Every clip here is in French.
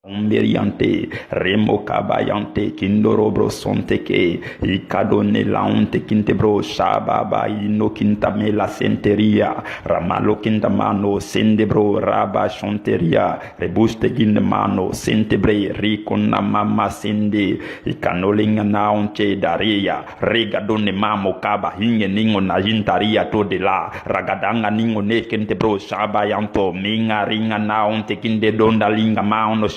Omberiante, Remo Kabayante, Kindorobro Sonteke, Ikadone Launte Kintebro, Shababa, Ino Kintame la Senteria, Ramalo Kintamano, Sendebro, Raba Chonteria, Rebuste Gindemano, Sentebre, Ricona Mama Sende, Ikanolinga Naunche Daria, Regadone Mamo Kaba, Hinge Ningo Najintaria Todela, Ragadanga Ningo Nekentebro, Shabayanto, Minga Ringa Naunte Kinde Dondalinga Mauno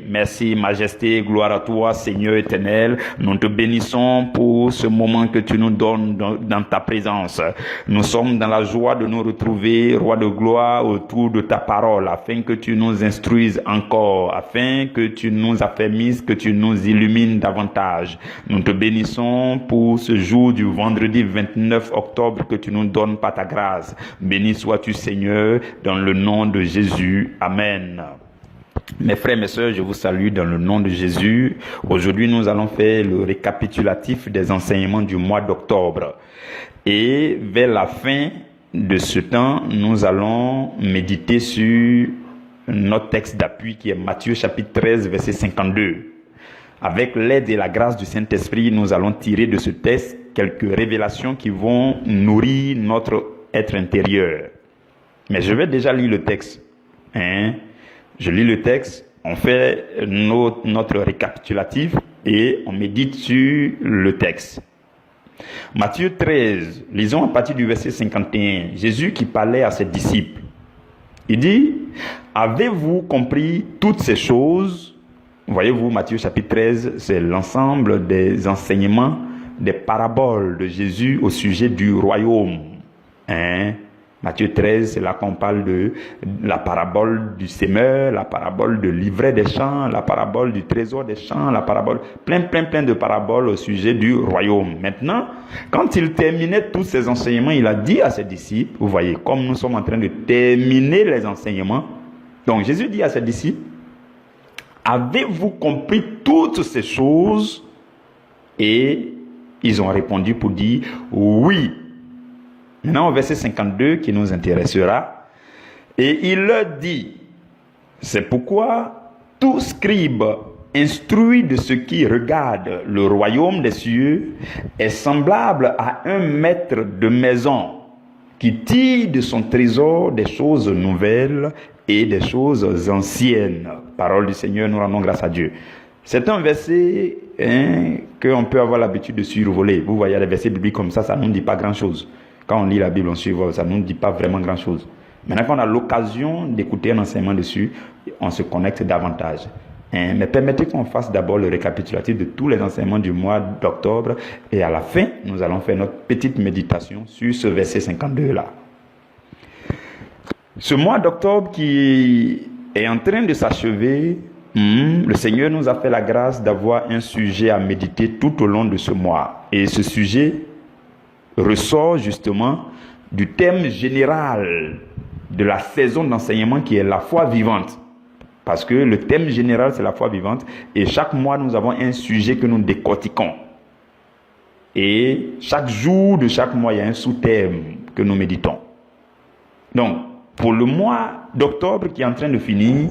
Merci, majesté, gloire à toi, Seigneur éternel. Nous te bénissons pour ce moment que tu nous donnes dans ta présence. Nous sommes dans la joie de nous retrouver, roi de gloire, autour de ta parole, afin que tu nous instruises encore, afin que tu nous affermisses, que tu nous illumines davantage. Nous te bénissons pour ce jour du vendredi 29 octobre que tu nous donnes par ta grâce. Béni sois-tu, Seigneur, dans le nom de Jésus. Amen. Mes frères, mes sœurs, je vous salue dans le nom de Jésus. Aujourd'hui, nous allons faire le récapitulatif des enseignements du mois d'octobre. Et vers la fin de ce temps, nous allons méditer sur notre texte d'appui qui est Matthieu chapitre 13, verset 52. Avec l'aide et la grâce du Saint-Esprit, nous allons tirer de ce texte quelques révélations qui vont nourrir notre être intérieur. Mais je vais déjà lire le texte. Je lis le texte, on fait notre récapitulatif et on médite sur le texte. Matthieu 13, lisons à partir du verset 51. Jésus qui parlait à ses disciples. Il dit, avez-vous compris toutes ces choses? Voyez-vous, Matthieu chapitre 13, c'est l'ensemble des enseignements, des paraboles de Jésus au sujet du royaume. Matthieu 13, c'est là qu'on parle de la parabole du semeur, la parabole de l'ivraie des champs, la parabole du trésor des champs, la parabole, plein de paraboles au sujet du royaume. Maintenant, quand il terminait tous ces enseignements, il a dit à ses disciples, vous voyez, comme nous sommes en train de terminer les enseignements, donc Jésus dit à ses disciples, avez-vous compris toutes ces choses? Et ils ont répondu pour dire, oui. Maintenant, au verset 52 qui nous intéressera, et il leur dit, c'est pourquoi tout scribe instruit de ce qui regarde le royaume des cieux est semblable à un maître de maison qui tire de son trésor des choses nouvelles et des choses anciennes. Parole du Seigneur, nous rendons grâce à Dieu. C'est un verset qu'on peut avoir l'habitude de survoler. Vous voyez, les versets bibliques comme ça ne nous dit pas grand-chose. Quand on lit la Bible, on survole, ça ne nous dit pas vraiment grand-chose. Maintenant qu'on a l'occasion d'écouter un enseignement dessus, on se connecte davantage. Mais permettez qu'on fasse d'abord le récapitulatif de tous les enseignements du mois d'octobre. Et à la fin, nous allons faire notre petite méditation sur ce verset 52-là. Ce mois d'octobre qui est en train de s'achever, le Seigneur nous a fait la grâce d'avoir un sujet à méditer tout au long de ce mois. Et ce sujet ressort justement du thème général de la saison d'enseignement qui est la foi vivante. Parce que le thème général, c'est la foi vivante. Et chaque mois, nous avons un sujet que nous décortiquons. Et chaque jour de chaque mois, il y a un sous-thème que nous méditons. Donc, pour le mois d'octobre qui est en train de finir,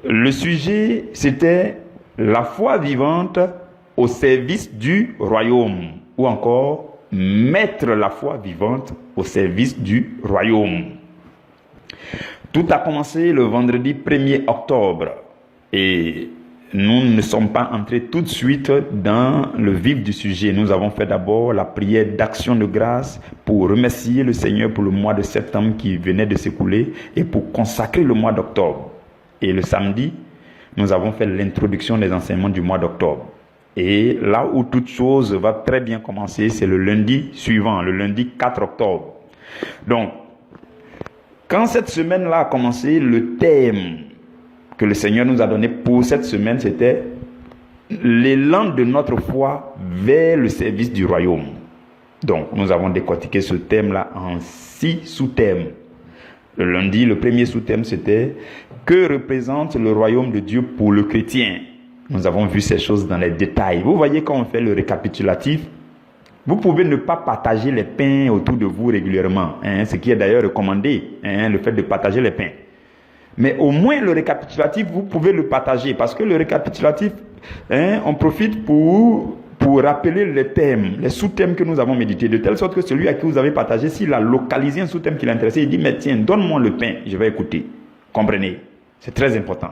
le sujet, c'était la foi vivante au service du royaume. Ou encore, mettre la foi vivante au service du royaume. Tout a commencé le vendredi 1er octobre. Et nous ne sommes pas entrés tout de suite dans le vif du sujet. Nous avons fait d'abord la prière d'action de grâce pour remercier le Seigneur pour le mois de septembre qui venait de s'écouler et pour consacrer le mois d'octobre. Et le samedi, nous avons fait l'introduction des enseignements du mois d'octobre. Et là où toute chose va très bien commencer, c'est le lundi suivant, le lundi 4 octobre. Donc, quand cette semaine-là a commencé, le thème que le Seigneur nous a donné pour cette semaine, c'était l'élan de notre foi vers le service du royaume. Donc, nous avons décortiqué ce thème-là en 6 sous-thèmes. Le lundi, le premier sous-thème, c'était « Que représente le royaume de Dieu pour le chrétien ?» Nous avons vu ces choses dans les détails. Vous voyez, quand on fait le récapitulatif, vous pouvez ne pas partager les pains autour de vous régulièrement, ce qui est d'ailleurs recommandé, le fait de partager les pains. Mais au moins le récapitulatif, vous pouvez le partager. Parce que le récapitulatif, on profite pour rappeler les thèmes, les sous-thèmes que nous avons médités, de telle sorte que celui à qui vous avez partagé, s'il a localisé un sous-thème qui l'intéressait, il dit, mais tiens, donne-moi le pain, je vais écouter. Comprenez? C'est très important.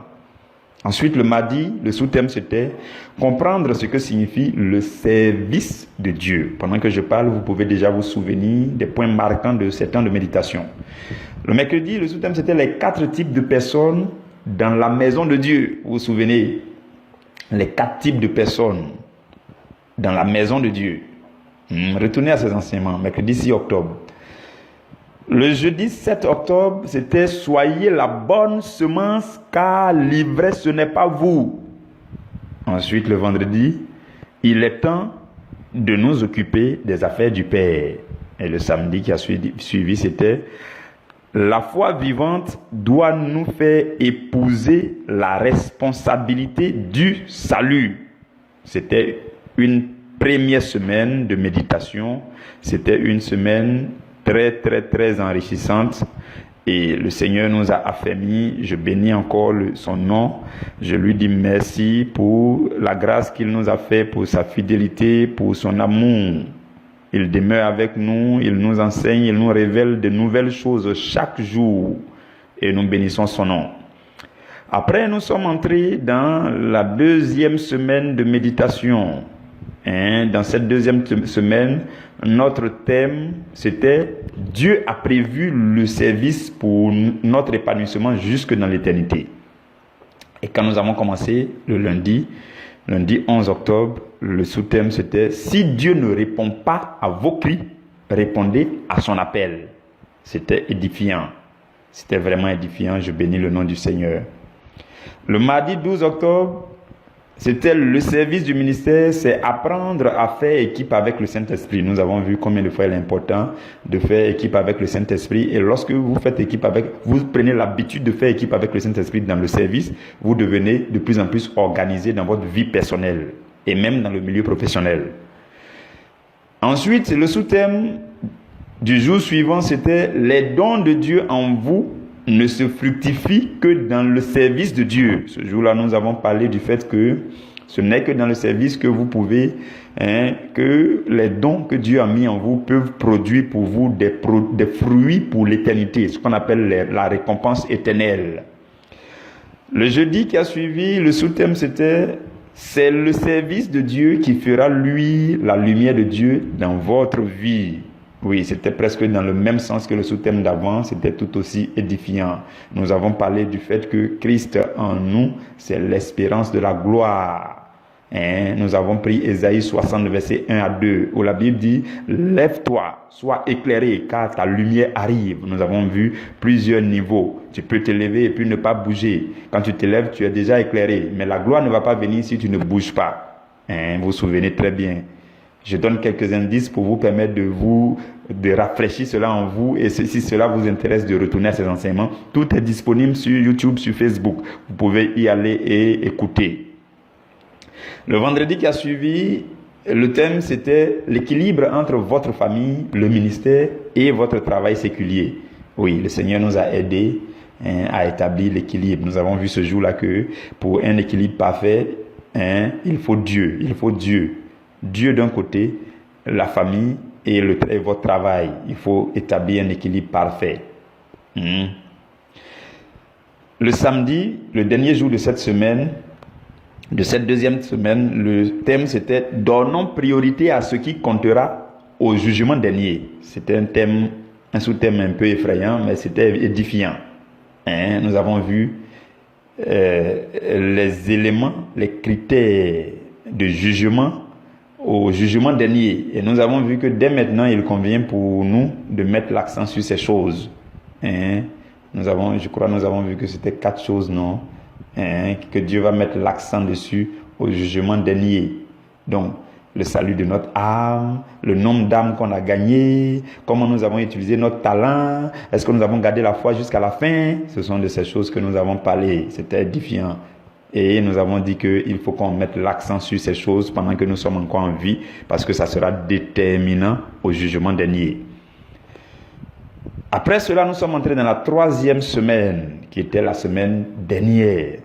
Ensuite, le mardi, le sous-thème, c'était comprendre ce que signifie le service de Dieu. Pendant que je parle, vous pouvez déjà vous souvenir des points marquants de ces temps de méditation. Le mercredi, le sous-thème, c'était les 4 types de personnes dans la maison de Dieu. Vous vous souvenez? Les 4 types de personnes dans la maison de Dieu. Retournez à ces enseignements, mercredi 6 octobre. Le jeudi 7 octobre, c'était « Soyez la bonne semence, car l'ivresse, ce n'est pas vous. » Ensuite, le vendredi, « Il est temps de nous occuper des affaires du Père. » Et le samedi qui a suivi, c'était « La foi vivante doit nous faire épouser la responsabilité du salut. » C'était une première semaine de méditation. C'était une semaine très enrichissante, et le Seigneur nous a affermis. Je bénis encore son nom. Je lui dis merci pour la grâce qu'il nous a fait, pour sa fidélité, pour son amour. Il demeure avec nous, il nous enseigne, il nous révèle de nouvelles choses chaque jour, et nous bénissons son nom. Après, nous sommes entrés dans la deuxième semaine de méditation. Dans cette deuxième semaine, notre thème, c'était « Dieu a prévu le service pour notre épanouissement jusque dans l'éternité ». Et quand nous avons commencé le lundi 11 octobre, le sous-thème c'était « Si Dieu ne répond pas à vos cris, répondez à son appel ». C'était édifiant. C'était vraiment édifiant. Je bénis le nom du Seigneur. Le mardi 12 octobre, c'était le service du ministère, c'est apprendre à faire équipe avec le Saint-Esprit. Nous avons vu combien de fois il est important de faire équipe avec le Saint-Esprit. Et lorsque vous faites équipe vous prenez l'habitude de faire équipe avec le Saint-Esprit dans le service, vous devenez de plus en plus organisé dans votre vie personnelle et même dans le milieu professionnel. Ensuite, le sous-thème du jour suivant, c'était les dons de Dieu en vous ne se fructifie que dans le service de Dieu. Ce jour-là, nous avons parlé du fait que ce n'est que dans le service que vous pouvez, que les dons que Dieu a mis en vous peuvent produire pour vous des fruits pour l'éternité, ce qu'on appelle la récompense éternelle. Le jeudi qui a suivi, le sous-thème c'était « C'est le service de Dieu qui fera, lui, la lumière de Dieu dans votre vie ». Oui, c'était presque dans le même sens que le sous-thème d'avant, c'était tout aussi édifiant. Nous avons parlé du fait que Christ en nous, c'est l'espérance de la gloire. Nous avons pris Ésaïe 60, versets 1 à 2, où la Bible dit « Lève-toi, sois éclairé, car ta lumière arrive. » Nous avons vu plusieurs niveaux. Tu peux te lever et puis ne pas bouger. Quand tu te lèves, tu es déjà éclairé. Mais la gloire ne va pas venir si tu ne bouges pas. Vous vous souvenez très bien. Je donne quelques indices pour vous permettre de rafraîchir cela en vous, et si cela vous intéresse de retourner à ces enseignements, tout est disponible sur YouTube, sur Facebook. Vous pouvez y aller et écouter. Le vendredi qui a suivi, le thème c'était l'équilibre entre votre famille, le ministère et votre travail séculier. Oui, le Seigneur nous a aidés à établir l'équilibre. Nous avons vu ce jour-là que pour un équilibre parfait, il faut Dieu. Dieu d'un côté, la famille et votre travail. Il faut établir un équilibre parfait. Le samedi, le dernier jour de cette semaine, de cette deuxième semaine, le thème c'était « Donnons priorité à ce qui comptera au jugement dernier ». C'était un sous-thème un peu effrayant, mais c'était édifiant. Nous avons vu les éléments, les critères de jugement au jugement dernier. Et nous avons vu que dès maintenant, il convient pour nous de mettre l'accent sur ces choses. Nous avons vu que c'était 4 choses, non? Que Dieu va mettre l'accent dessus au jugement dernier. Donc, le salut de notre âme, le nombre d'âmes qu'on a gagné, comment nous avons utilisé notre talent, est-ce que nous avons gardé la foi jusqu'à la fin? Ce sont de ces choses que nous avons parlé. C'était édifiant. Et nous avons dit qu'il faut qu'on mette l'accent sur ces choses pendant que nous sommes encore en vie, parce que ça sera déterminant au jugement dernier. Après cela, nous sommes entrés dans la 3e semaine, qui était la semaine dernière.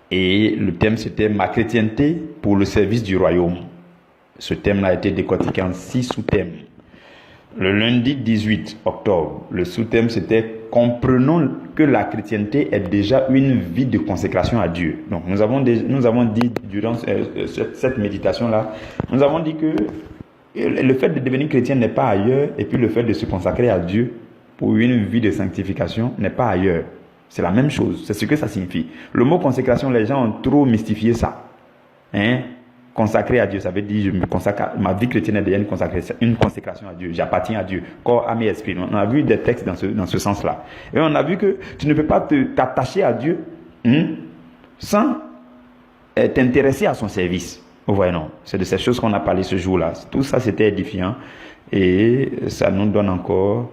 Et le thème, c'était « Ma chrétienté pour le service du royaume ». Ce thème a été décortiqué en 6 sous-thèmes. Le lundi 18 octobre, le sous-thème, c'était « Comprenons que la chrétienté est déjà une vie de consécration à Dieu ». Donc, nous avons dit durant cette méditation-là, nous avons dit que le fait de devenir chrétien n'est pas ailleurs, et puis le fait de se consacrer à Dieu pour une vie de sanctification n'est pas ailleurs. C'est la même chose, c'est ce que ça signifie. Le mot consécration, les gens ont trop mystifié ça. Consacrer à Dieu, ça veut dire je me consacre, ma vie chrétienne est déjà une consécration à Dieu. J'appartiens à Dieu, corps, âme et esprit. On a vu des textes dans ce sens-là. Et on a vu que tu ne peux pas t'attacher à Dieu sans t'intéresser à son service. Vous voyez, non? C'est de ces choses qu'on a parlé ce jour-là. Tout ça, c'était édifiant. Et ça nous donne encore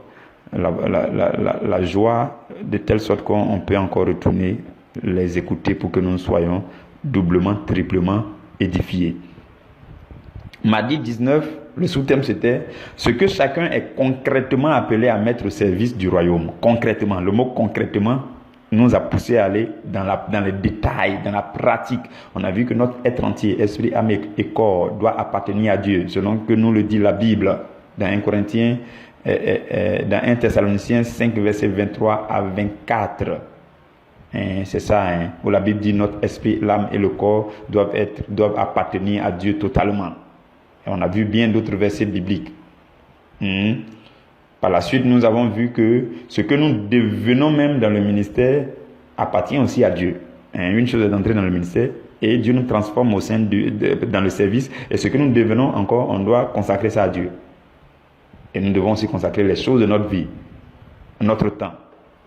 la joie, de telle sorte qu'on peut encore retourner les écouter pour que nous soyons doublement, triplement édifiés. Mardi 19, le sous-thème c'était « Ce que chacun est concrètement appelé à mettre au service du royaume ». Concrètement, le mot « concrètement » nous a poussé à aller dans les détails, dans la pratique. On a vu que notre être entier, esprit, âme et corps, doit appartenir à Dieu, selon que nous le dit la Bible, dans 1 Corinthiens, dans 1 Thessaloniciens 5, versets 23 à 24. C'est ça, où la Bible dit notre esprit, l'âme et le corps doivent appartenir à Dieu totalement. Et on a vu bien d'autres versets bibliques. Par la suite, nous avons vu que ce que nous devenons même dans le ministère appartient aussi à Dieu. Une chose est d'entrer dans le ministère et Dieu nous transforme au sein dans le service. Et ce que nous devenons encore, on doit consacrer ça à Dieu. Et nous devons aussi consacrer les choses de notre vie, notre temps,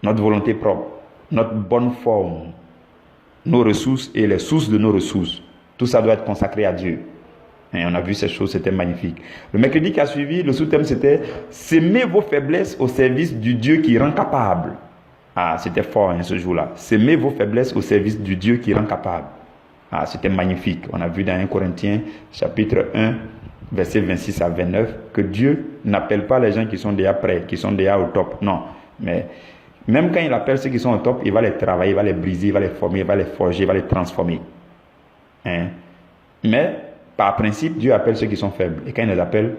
notre volonté propre, notre bonne forme, nos ressources et les sources de nos ressources. Tout ça doit être consacré à Dieu. Et on a vu ces choses, c'était magnifique. Le mercredi qui a suivi, le sous-thème c'était « S'aimer vos faiblesses au service du Dieu qui rend capable ». Ah, c'était fort ce jour-là. « S'aimer vos faiblesses au service du Dieu qui rend capable ». Ah, c'était magnifique. On a vu dans 1 Corinthiens, chapitre 1, versets 26 à 29, que Dieu n'appelle pas les gens qui sont déjà prêts, qui sont déjà au top. Non, mais même quand il appelle ceux qui sont au top, il va les travailler, il va les briser, il va les former, il va les forger, il va les transformer. Mais par principe, Dieu appelle ceux qui sont faibles. Et quand il les appelle,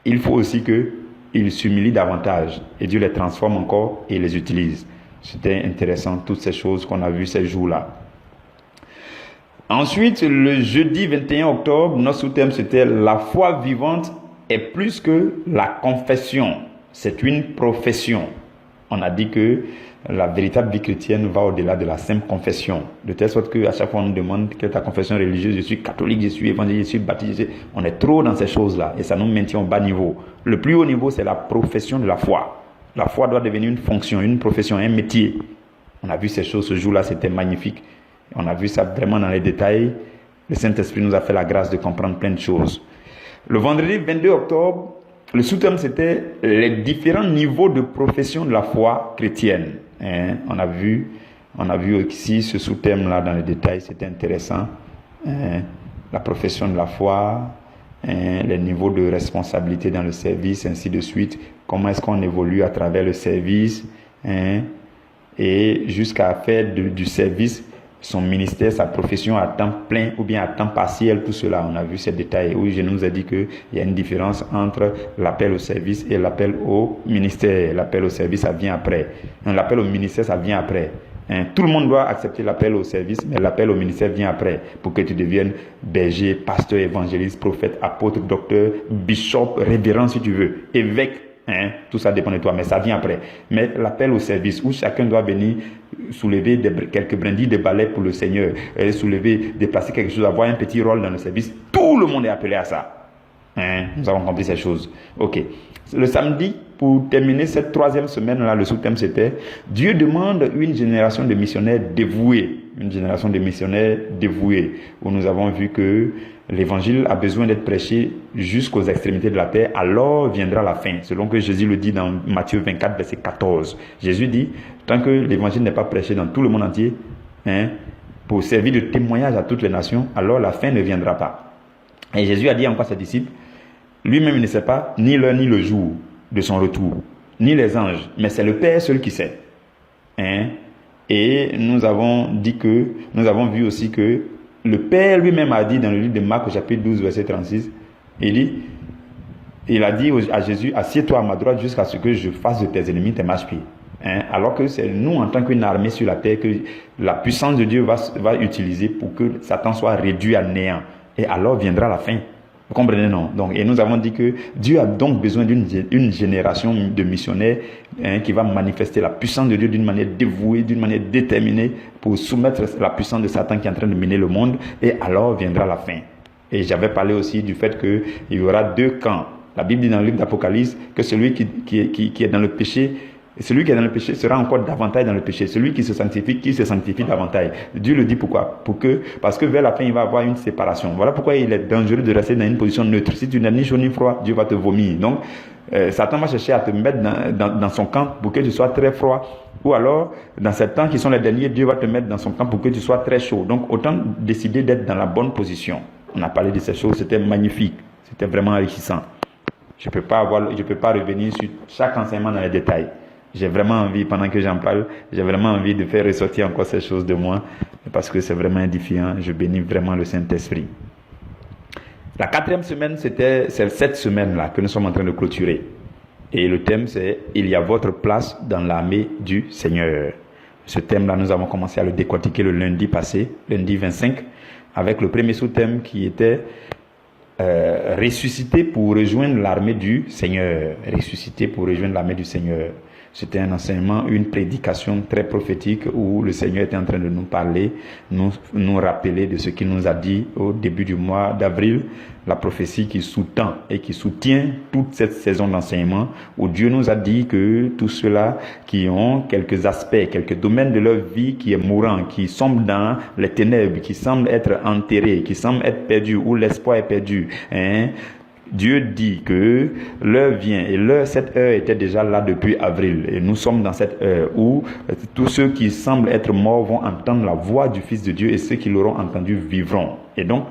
il faut aussi qu'ils s'humilient davantage. Et Dieu les transforme encore et les utilise. C'était intéressant, toutes ces choses qu'on a vues ces jours-là. Ensuite, le jeudi 21 octobre, notre sous-thème c'était « La foi vivante est plus que la confession. C'est une profession ». On a dit que la véritable vie chrétienne va au-delà de la simple confession. De telle sorte qu'à chaque fois on nous demande quelle est ta confession religieuse, je suis catholique, je suis évangéliste, je suis baptisé. On est trop dans ces choses-là et ça nous maintient au bas niveau. Le plus haut niveau, c'est la profession de la foi. La foi doit devenir une fonction, une profession, un métier. On a vu ces choses ce jour-là, c'était magnifique. On a vu ça vraiment dans les détails. Le Saint-Esprit nous a fait la grâce de comprendre plein de choses. Le vendredi 22 octobre, le sous-thème c'était les différents niveaux de profession de la foi chrétienne. On a vu aussi ce sous-thème-là dans les détails, c'était intéressant. La profession de la foi, les niveaux de responsabilité dans le service, ainsi de suite. Comment est-ce qu'on évolue à travers le service, et jusqu'à faire du service son ministère, sa profession à temps plein ou bien à temps partiel, tout cela. On a vu ces détails. Oui, je nous ai dit qu'il y a une différence entre l'appel au service et l'appel au ministère. L'appel au service, ça vient après. L'appel au ministère, ça vient après. Tout le monde doit accepter l'appel au service, mais l'appel au ministère vient après pour que tu deviennes berger, pasteur, évangéliste, prophète, apôtre, docteur, bishop, révérend si tu veux, évêque. Tout ça dépend de toi, mais ça vient après. Mais l'appel au service où chacun doit venir soulever quelques brindilles de balai pour le Seigneur, déplacer quelque chose, avoir un petit rôle dans le service, tout le monde est appelé à ça. Nous avons compris ces choses. Ok. Le samedi, pour terminer cette 3e semaine-là, le sous-thème c'était « Dieu demande une génération de missionnaires dévoués ». Une génération de missionnaires dévoués, où nous avons vu que l'évangile a besoin d'être prêché jusqu'aux extrémités de la terre, alors viendra la fin, selon que Jésus le dit dans Matthieu 24, verset 14. Jésus dit, tant que l'évangile n'est pas prêché dans tout le monde entier, pour servir de témoignage à toutes les nations, alors la fin ne viendra pas. Et Jésus a dit encore à ses disciples, lui-même il ne sait pas ni l'heure ni le jour de son retour. ni les anges, mais c'est le Père seul qui sait. Hein? Et nous avons vu aussi que le Père lui-même a dit dans le livre de Marc au chapitre 12 verset 36, il a dit à Jésus, assieds-toi à ma droite jusqu'à ce que je fasse de tes ennemis tes marchepieds. Hein? Alors que c'est nous en tant qu'une armée sur la terre que la puissance de Dieu va utiliser pour que Satan soit réduit à néant. Et alors viendra la fin. Vous comprenez, non? Donc, et nous avons dit que Dieu a donc besoin d'une génération de missionnaires qui va manifester la puissance de Dieu d'une manière dévouée, d'une manière déterminée pour soumettre la puissance de Satan qui est en train de mener le monde. Et alors viendra la fin. Et j'avais parlé aussi du fait qu'il y aura deux camps. La Bible dit dans le livre d'Apocalypse que celui qui est dans le péché, celui qui est dans le péché sera encore davantage dans le péché. Celui qui se sanctifie davantage. Dieu le dit pourquoi? Parce que vers la fin, il va y avoir une séparation. Voilà pourquoi il est dangereux de rester dans une position neutre. Si tu n'es ni chaud ni froid, Dieu va te vomir. Donc, Satan va chercher à te mettre dans son camp pour que tu sois très froid. Ou alors, dans ces temps qui sont les derniers, Dieu va te mettre dans son camp pour que tu sois très chaud. Donc, autant décider d'être dans la bonne position. On a parlé de ces choses, c'était magnifique. C'était vraiment enrichissant. Je peux pas revenir sur chaque enseignement dans les détails. J'ai vraiment envie, pendant que j'en parle, j'ai vraiment envie de faire ressortir encore ces choses de moi, parce que c'est vraiment édifiant. Je bénis vraiment le Saint-Esprit. La 4e semaine, c'est cette semaine-là que nous sommes en train de clôturer. Et le thème, c'est « Il y a votre place dans l'armée du Seigneur ». Ce thème-là, nous avons commencé à le décortiquer le lundi passé, lundi 25, avec le premier sous-thème qui était ressusciter pour rejoindre l'armée du Seigneur. Ressusciter pour rejoindre l'armée du Seigneur. C'était un enseignement, une prédication très prophétique où le Seigneur était en train de nous parler, nous rappeler de ce qu'il nous a dit au début du mois d'avril, la prophétie qui sous-tend et qui soutient toute cette saison d'enseignement où Dieu nous a dit que tous ceux-là qui ont quelques aspects, quelques domaines de leur vie qui est mourant, qui sombrent dans les ténèbres, qui semblent être enterrés, qui semblent être perdus, où l'espoir est perdu, Dieu dit que l'heure vient et cette heure était déjà là depuis avril et nous sommes dans cette heure où tous ceux qui semblent être morts vont entendre la voix du Fils de Dieu et ceux qui l'auront entendu vivront. Et donc,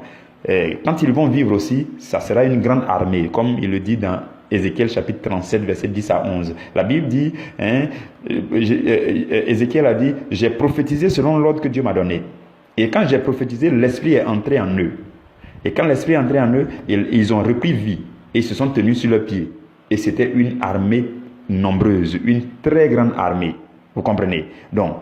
quand ils vont vivre aussi, ça sera une grande armée, comme il le dit dans Ézéchiel chapitre 37 verset 10 à 11. La Bible dit, Ézéchiel a dit, j'ai prophétisé selon l'ordre que Dieu m'a donné. Et quand j'ai prophétisé, l'Esprit est entré en eux. Et quand l'Esprit est entré en eux, ils ont repris vie et ils se sont tenus sur leurs pieds. Et c'était une armée nombreuse, une très grande armée. Vous comprenez? Donc,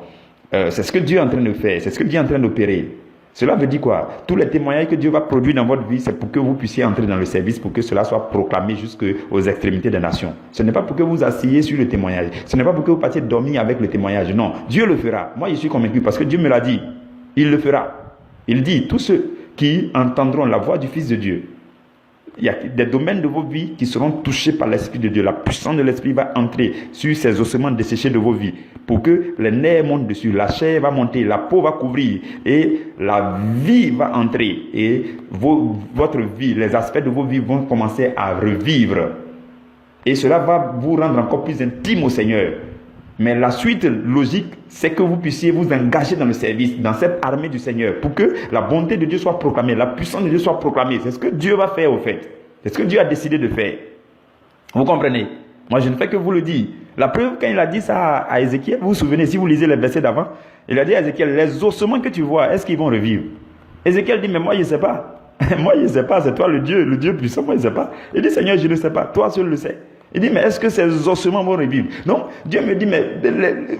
c'est ce que Dieu est en train de faire, c'est ce que Dieu est en train d'opérer. Cela veut dire quoi? Tous les témoignages que Dieu va produire dans votre vie, c'est pour que vous puissiez entrer dans le service, pour que cela soit proclamé jusqu'aux extrémités des nations. Ce n'est pas pour que vous assiez sur le témoignage. Ce n'est pas pour que vous partiez dormir avec le témoignage. Non, Dieu le fera. Moi, je suis convaincu parce que Dieu me l'a dit. Il le fera. Il dit, tous ceux qui entendront la voix du Fils de Dieu, il y a des domaines de vos vies qui seront touchés par l'Esprit de Dieu. La puissance de l'Esprit va entrer sur ces ossements desséchés de vos vies pour que les nerfs montent dessus, la chair va monter, la peau va couvrir et la vie va entrer et votre vie, les aspects de vos vies vont commencer à revivre et cela va vous rendre encore plus intime au Seigneur. Mais la suite logique, c'est que vous puissiez vous engager dans le service, dans cette armée du Seigneur, pour que la bonté de Dieu soit proclamée, la puissance de Dieu soit proclamée. C'est ce que Dieu va faire au fait. C'est ce que Dieu a décidé de faire. Vous comprenez? Moi, je ne fais que vous le dire. La preuve, quand il a dit ça à Ézéchiel, vous vous souvenez, si vous lisez les versets d'avant, il a dit à Ézéchiel, les ossements que tu vois, est-ce qu'ils vont revivre? Ézéchiel dit, mais moi, je ne sais pas. Moi, je ne sais pas, c'est toi le Dieu puissant, moi, je ne sais pas. Il dit, Seigneur, je ne sais pas, toi seul le sais. Il dit, mais est-ce que ces ossements vont revivre? Non, Dieu me dit, mais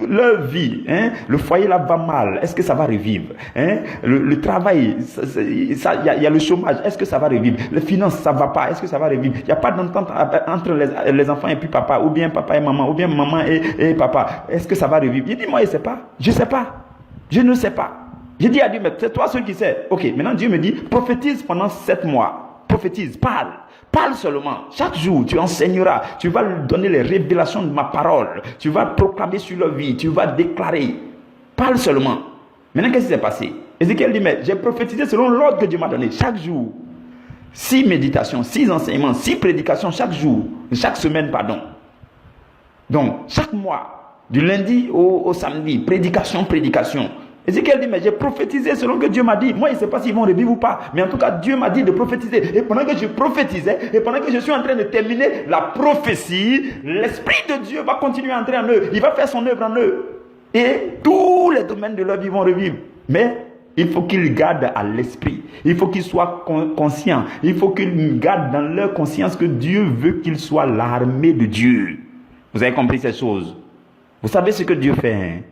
leur vie, le foyer là va mal, est-ce que ça va revivre? Le travail, il y a le chômage, est-ce que ça va revivre? Les finances, ça va pas, est-ce que ça va revivre? Il n'y a pas d'entente entre les enfants et puis papa, ou bien papa et maman, ou bien maman et papa, est-ce que ça va revivre? Il dit, moi je ne sais pas, je ne sais pas, je ne sais pas. J'ai dit à Dieu, mais c'est toi seul qui sais. Ok, maintenant Dieu me dit, prophétise pendant 7 mois, prophétise, parle. Parle seulement. Chaque jour, tu enseigneras. Tu vas lui donner les révélations de ma parole. Tu vas proclamer sur leur vie. Tu vas déclarer. Parle seulement. Maintenant, qu'est-ce qui s'est passé? Ézéchiel dit, mais j'ai prophétisé selon l'ordre que Dieu m'a donné. Chaque jour. 6 méditations, 6 enseignements, 6 prédications chaque jour. Chaque semaine, pardon. Donc, chaque mois, du lundi au samedi, prédication. Ézéchiel dit, mais j'ai prophétisé selon que Dieu m'a dit. Moi, je ne sais pas s'ils vont revivre ou pas. Mais en tout cas, Dieu m'a dit de prophétiser. Et pendant que je prophétisais, et pendant que je suis en train de terminer la prophétie, l'Esprit de Dieu va continuer à entrer en eux. Il va faire son œuvre en eux. Et tous les domaines de leur vie vont revivre. Mais il faut qu'ils gardent à l'esprit. Il faut qu'ils soient conscients. Il faut qu'ils gardent dans leur conscience que Dieu veut qu'ils soient l'armée de Dieu. Vous avez compris ces choses? Vous savez ce que Dieu fait,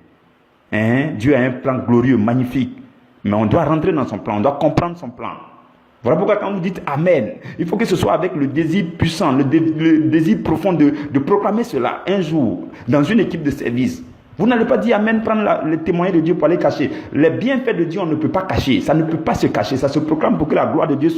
Dieu a un plan glorieux, magnifique. Mais on doit rentrer dans son plan, on doit comprendre son plan. Voilà pourquoi quand vous dites Amen, il faut que ce soit avec le désir puissant, le désir profond de proclamer cela un jour dans une équipe de service. Vous n'allez pas dire Amen, prendre le témoignage de Dieu pour aller cacher. Les bienfaits de Dieu, on ne peut pas cacher. Ça ne peut pas se cacher. Ça se proclame pour que la gloire de Dieu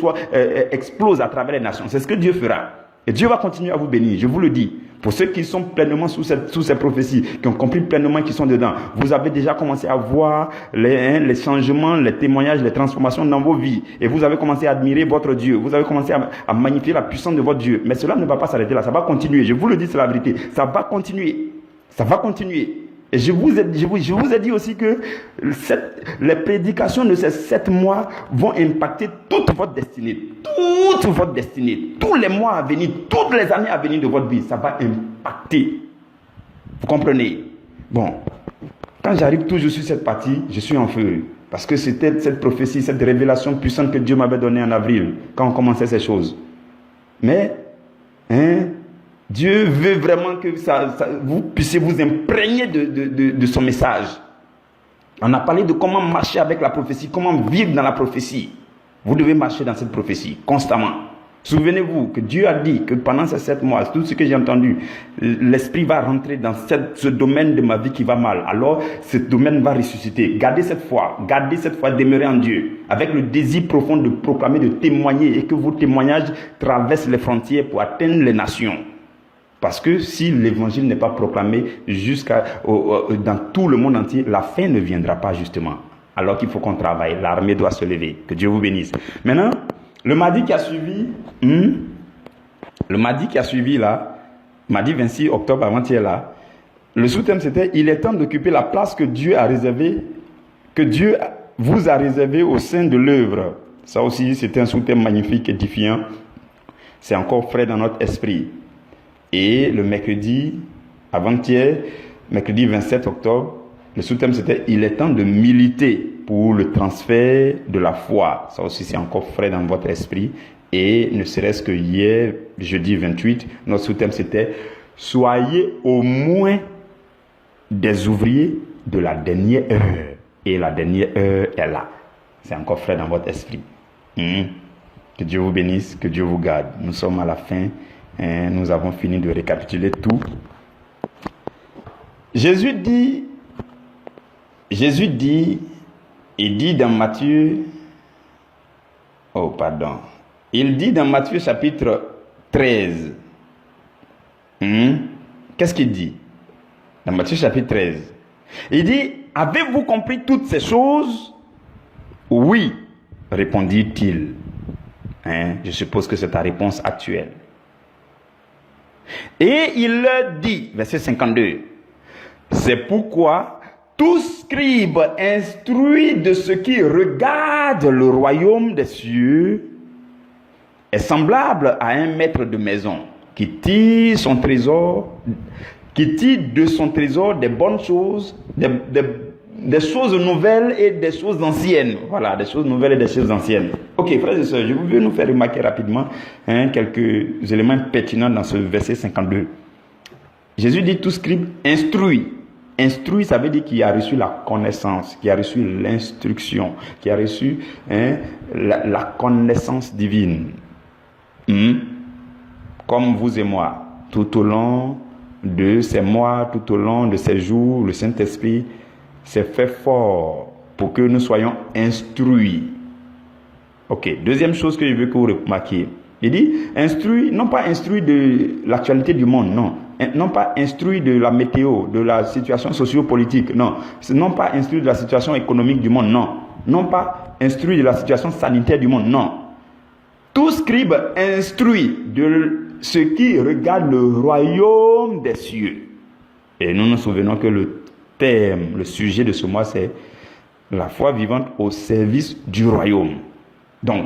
explose à travers les nations. C'est ce que Dieu fera. Et Dieu va continuer à vous bénir, je vous le dis. Pour ceux qui sont pleinement sous ces prophéties, qui ont compris pleinement qu'ils sont dedans, vous avez déjà commencé à voir les changements, les témoignages, les transformations dans vos vies. Et vous avez commencé à admirer votre Dieu. Vous avez commencé à magnifier la puissance de votre Dieu. Mais cela ne va pas s'arrêter là, ça va continuer. Je vous le dis, c'est la vérité. Ça va continuer. Ça va continuer. Et je vous ai dit aussi que les prédications de ces 7 mois vont impacter toute votre destinée. Toute votre destinée. Tous les mois à venir, toutes les années à venir de votre vie, ça va impacter. Vous comprenez? Bon, quand j'arrive toujours sur cette partie, je suis en feu. Parce que c'était cette prophétie, cette révélation puissante que Dieu m'avait donnée en avril, quand on commençait ces choses. Mais, Dieu veut vraiment que vous puissiez vous imprégner de son message. On a parlé de comment marcher avec la prophétie, comment vivre dans la prophétie. Vous devez marcher dans cette prophétie constamment. Souvenez-vous que Dieu a dit que pendant ces 7 mois, tout ce que j'ai entendu, l'Esprit va rentrer dans ce domaine de ma vie qui va mal. Alors, ce domaine va ressusciter. Gardez cette foi, demeurez en Dieu, avec le désir profond de proclamer, de témoigner, et que vos témoignages traversent les frontières pour atteindre les nations. Parce que si l'évangile n'est pas proclamé dans tout le monde entier, la fin ne viendra pas justement. Alors qu'il faut qu'on travaille, l'armée doit se lever. Que Dieu vous bénisse. Maintenant, le mardi qui a suivi là, mardi 26 octobre avant-hier là, le sous-thème c'était « Il est temps d'occuper la place que Dieu vous a réservée au sein de l'œuvre ». Ça aussi, c'était un sous-thème magnifique, édifiant. C'est encore frais dans notre esprit. Et le mercredi, avant-hier, mercredi 27 octobre, le sous-thème c'était « Il est temps de militer pour le transfert de la foi ». Ça aussi, c'est encore frais dans votre esprit. Et ne serait-ce que hier, jeudi 28, notre sous-thème c'était « Soyez au moins des ouvriers de la dernière heure ». Et la dernière heure est là. C'est encore frais dans votre esprit. Que Dieu vous bénisse, que Dieu vous garde. Nous sommes à la fin. Nous avons fini de récapituler tout. Jésus dit, il dit dans Matthieu, il dit dans Matthieu chapitre 13, qu'est-ce qu'il dit? Dans Matthieu chapitre 13, il dit, avez-vous compris toutes ces choses? Oui, répondit-il. Je suppose que c'est ta réponse actuelle. Et il leur dit, verset 52, c'est pourquoi tout scribe instruit de ce qui regarde le royaume des cieux est semblable à un maître de maison qui tire de son trésor des bonnes choses, des choses nouvelles et des choses anciennes. Voilà, des choses nouvelles et des choses anciennes. Ok, frères et sœurs, je veux nous faire remarquer rapidement quelques éléments pertinents dans ce verset 52. Jésus dit tout scribe instruit. Instruit, ça veut dire qu'il a reçu la connaissance, qu'il a reçu l'instruction, qu'il a reçu la connaissance divine. Comme vous et moi, tout au long de ces mois, tout au long de ces jours, le Saint-Esprit s'est fait fort pour que nous soyons instruits. Ok, deuxième chose que je veux que vous remarquiez. Il dit, instruit, non pas instruit de l'actualité du monde, non. Non pas instruit de la météo, de la situation socio-politique, non. Non pas instruit de la situation économique du monde, non. Non pas instruit de la situation sanitaire du monde, non. Tout scribe instruit de ce qui regarde le royaume des cieux. Et nous nous souvenons que le thème, le sujet de ce mois, c'est la foi vivante au service du royaume. Donc,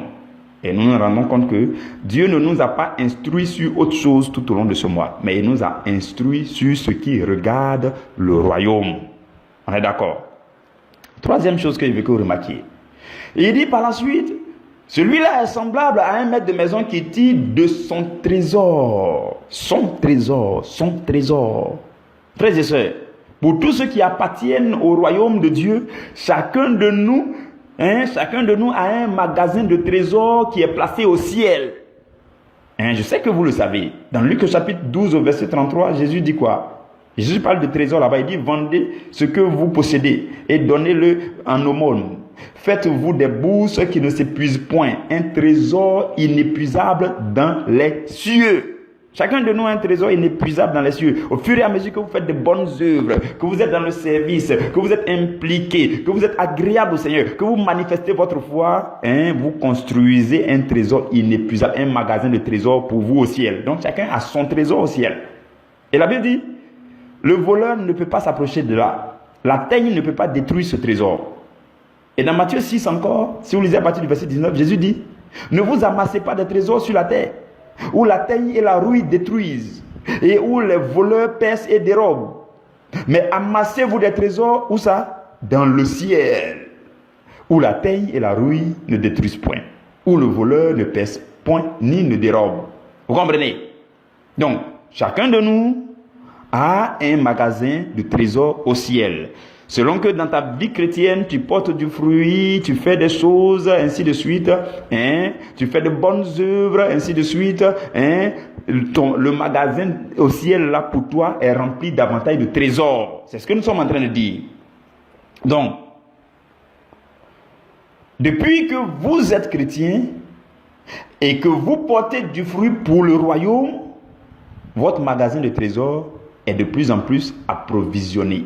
et nous nous rendons compte que Dieu ne nous a pas instruits sur autre chose tout au long de ce mois, mais il nous a instruits sur ce qui regarde le royaume. On est d'accord? Troisième chose que je veux que vous remarquiez. Il dit par la suite, celui-là est semblable à un maître de maison qui tire de son trésor. Son trésor, son trésor. Frères et sœurs, pour tous ceux qui appartiennent au royaume de Dieu, chacun de nous a un magasin de trésors qui est placé au ciel. Je sais que vous le savez. Dans Luc chapitre 12 au verset 33, Jésus dit quoi? Jésus parle de trésor là-bas. Il dit, vendez ce que vous possédez et donnez-le en aumône. Faites-vous des bourses qui ne s'épuisent point. Un trésor inépuisable dans les cieux. Chacun de nous a un trésor inépuisable dans les cieux. Au fur et à mesure que vous faites de bonnes œuvres, que vous êtes dans le service, que vous êtes impliqué, que vous êtes agréable au Seigneur, que vous manifestez votre foi, vous construisez un trésor inépuisable, un magasin de trésors pour vous au ciel. Donc chacun a son trésor au ciel. Et la Bible dit, le voleur ne peut pas s'approcher de là. La teigne ne peut pas détruire ce trésor. Et dans Matthieu 6 encore, si vous lisez à partir du verset 19, Jésus dit, ne vous amassez pas de trésors sur la terre, où la teigne et la rouille détruisent, et où les voleurs percent et dérobent. Mais amassez-vous des trésors, où ça? Dans le ciel, où la teigne et la rouille ne détruisent point, où le voleur ne perce point ni ne dérobe. Vous comprenez? Donc, chacun de nous a un magasin de trésors au ciel. Selon que dans ta vie chrétienne, tu portes du fruit, tu fais des choses, ainsi de suite, tu fais de bonnes œuvres, ainsi de suite, le magasin au ciel, là, pour toi, est rempli davantage de trésors. C'est ce que nous sommes en train de dire. Donc, depuis que vous êtes chrétien et que vous portez du fruit pour le royaume, votre magasin de trésors est de plus en plus approvisionné.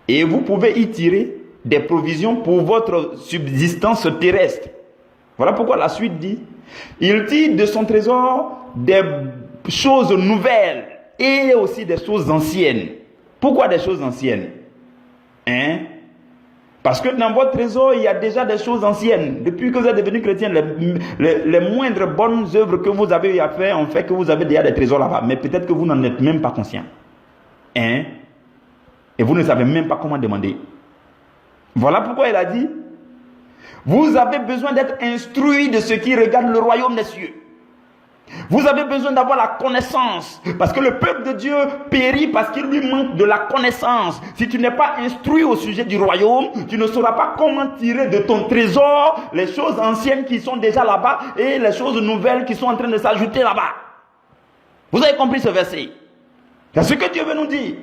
Et vous pouvez y tirer des provisions pour votre subsistance terrestre. Voilà pourquoi la suite dit, il tire de son trésor des choses nouvelles et aussi des choses anciennes. Pourquoi des choses anciennes? Parce que dans votre trésor, il y a déjà des choses anciennes. Depuis que vous êtes devenu chrétien, les moindres bonnes œuvres que vous avez à faire ont fait que vous avez déjà des trésors là-bas. Mais peut-être que vous n'en êtes même pas conscient. Et vous ne savez même pas comment demander. Voilà pourquoi il a dit, vous avez besoin d'être instruit de ce qui regarde le royaume des cieux. Vous avez besoin d'avoir la connaissance. Parce que le peuple de Dieu périt parce qu'il lui manque de la connaissance. Si tu n'es pas instruit au sujet du royaume, tu ne sauras pas comment tirer de ton trésor les choses anciennes qui sont déjà là-bas et les choses nouvelles qui sont en train de s'ajouter là-bas. Vous avez compris ce verset? C'est ce que Dieu veut nous dire.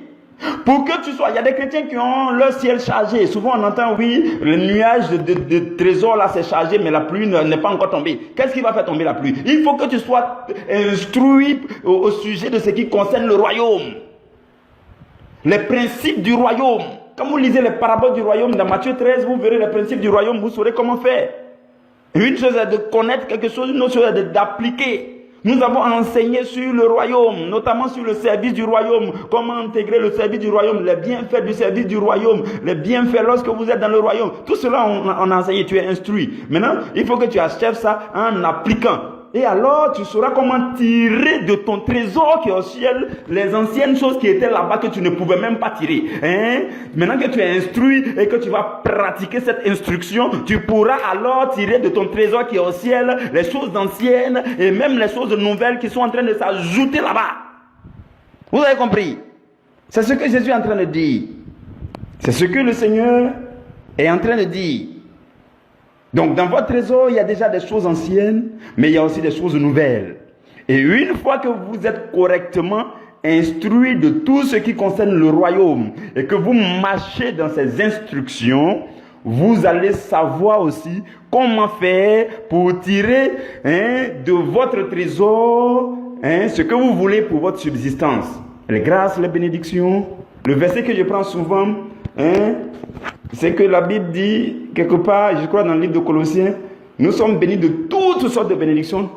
Pour que tu sois, il y a des chrétiens qui ont leur ciel chargé. Souvent on entend, oui, le nuage de trésors là c'est chargé, mais la pluie n'est pas encore tombée. Qu'est-ce qui va faire tomber la pluie? Il faut que tu sois instruit au sujet de ce qui concerne le royaume. Les principes du royaume. Quand vous lisez les paraboles du royaume dans Matthieu 13, vous verrez les principes du royaume, vous saurez comment faire. Une chose est de connaître quelque chose, une autre chose est d'appliquer. Nous avons enseigné sur le royaume, notamment sur le service du royaume, comment intégrer le service du royaume, les bienfaits du service du royaume, les bienfaits lorsque vous êtes dans le royaume. Tout cela, on a enseigné, tu es instruit. Maintenant, il faut que tu achèves ça en appliquant. Et alors, tu sauras comment tirer de ton trésor qui est au ciel les anciennes choses qui étaient là-bas que tu ne pouvais même pas tirer. Maintenant que tu es instruit et que tu vas pratiquer cette instruction, tu pourras alors tirer de ton trésor qui est au ciel les choses anciennes et même les choses nouvelles qui sont en train de s'ajouter là-bas. Vous avez compris? C'est ce que Jésus est en train de dire. C'est ce que le Seigneur est en train de dire. Donc dans votre trésor, il y a déjà des choses anciennes, mais il y a aussi des choses nouvelles. Et une fois que vous êtes correctement instruit de tout ce qui concerne le royaume et que vous marchez dans ces instructions, vous allez savoir aussi comment faire pour tirer de votre trésor ce que vous voulez pour votre subsistance. Les grâces, les bénédictions. Le verset que je prends souvent, c'est que la Bible dit, quelque part, je crois dans le livre de Colossiens, nous sommes bénis de toutes sortes de bénédictions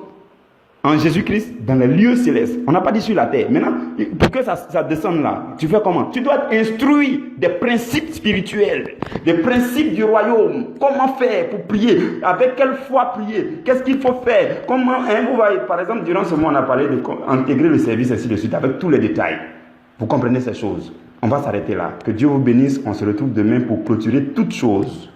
en Jésus-Christ dans les lieux célestes. On n'a pas dit sur la terre. Maintenant, pour que ça descende là, tu fais comment? Tu dois être instruit des principes spirituels, des principes du royaume. Comment faire pour prier? Avec quelle foi prier? Qu'est-ce qu'il faut faire? Comment, vous voyez, par exemple, durant ce mois, on a parlé d'intégrer le service ainsi de suite avec tous les détails. Vous comprenez ces choses. On va s'arrêter là. Que Dieu vous bénisse. On se retrouve demain pour clôturer toutes choses.